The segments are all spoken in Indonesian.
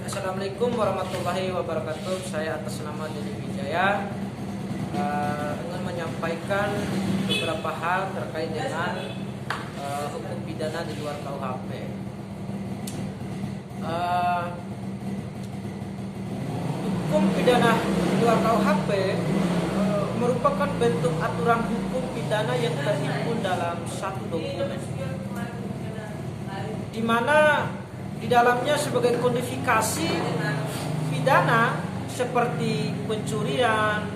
Assalamualaikum warahmatullahi wabarakatuh. Saya atas nama Dedi Wijaya ingin menyampaikan beberapa hal terkait dengan hukum pidana di luar KUHP. Hukum pidana di luar KUHP merupakan bentuk aturan hukum pidana yang terhimpun dalam satu dokumen, di mana di dalamnya sebagai kodifikasi pidana seperti pencurian,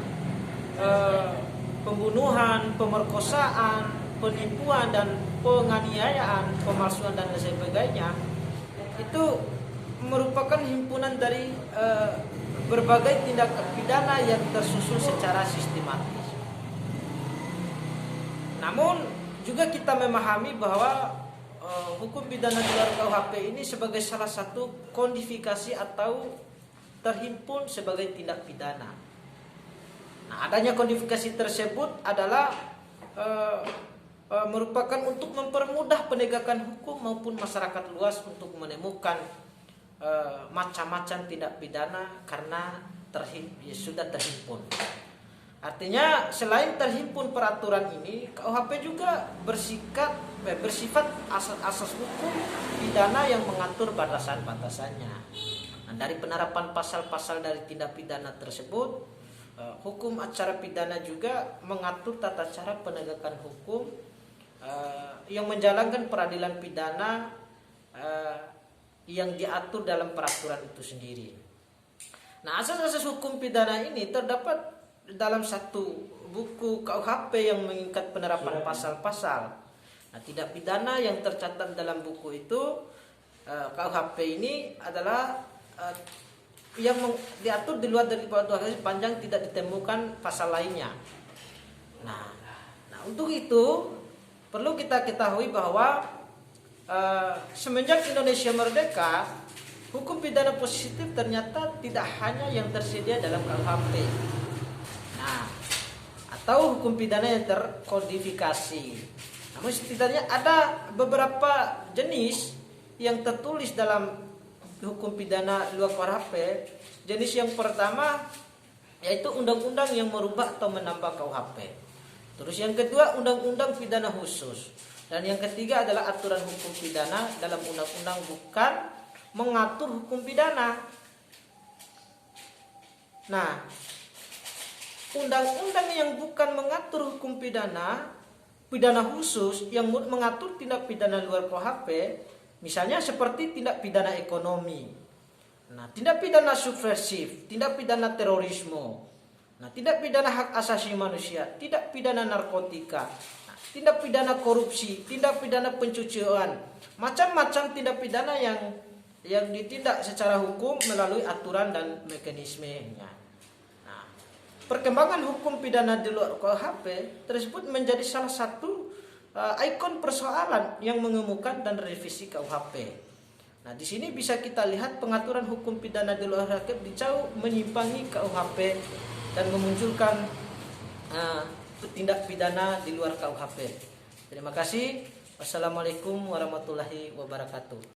pembunuhan, pemerkosaan, penipuan dan penganiayaan, pemalsuan dan sebagainya, itu merupakan himpunan dari berbagai tindak pidana yang tersusun secara sistematis. Namun juga kita memahami bahwa hukum pidana di luar KUHP ini sebagai salah satu kodifikasi atau terhimpun sebagai tindak pidana. Nah, adanya kodifikasi tersebut adalah merupakan untuk mempermudah penegakan hukum maupun masyarakat luas untuk menemukan macam-macam tindak pidana karena sudah terhimpun. Artinya selain terhimpun peraturan ini, KUHP juga bersifat asas hukum pidana yang mengatur batasan-batasannya. Nah, dari penerapan pasal-pasal dari tindak pidana tersebut, hukum acara pidana juga mengatur tata cara penegakan hukum yang menjalankan peradilan pidana yang diatur dalam peraturan itu sendiri. Nah, asas-asas hukum pidana ini terdapat dalam satu buku KUHP yang mengikat penerapan pasal-pasal. Nah, tindak pidana yang tercatat dalam buku itu KUHP ini adalah yang diatur di luar dari panjang tidak ditemukan pasal lainnya. Nah, untuk itu perlu kita ketahui bahwa semenjak Indonesia merdeka, hukum pidana positif ternyata tidak hanya yang tersedia dalam KUHP. Atau hukum pidana yang terkodifikasi. Namun setidaknya ada beberapa jenis yang tertulis dalam hukum pidana luar KUHP. Jenis yang pertama yaitu undang-undang yang merubah atau menambah KUHP. Terus yang kedua undang-undang pidana khusus. Dan yang ketiga adalah aturan hukum pidana dalam undang-undang bukan mengatur hukum pidana. Nah, undang-undang yang bukan mengatur hukum pidana khusus yang mengatur tindak pidana luar KUHP, misalnya seperti tindak pidana ekonomi, nah, tindak pidana subversif, tindak pidana terorisme, nah, tindak pidana hak asasi manusia, tindak pidana narkotika, nah, tindak pidana korupsi, tindak pidana pencucian, macam-macam tindak pidana yang ditindak secara hukum melalui aturan dan mekanismenya. Perkembangan hukum pidana di luar KUHP tersebut menjadi salah satu ikon persoalan yang mengemuka dan revisi KUHP. Nah, di sini bisa kita lihat pengaturan hukum pidana di luar KUHP jauh menyimpangi KUHP dan memunculkan tindak pidana di luar KUHP. Terima kasih. Wassalamualaikum warahmatullahi wabarakatuh.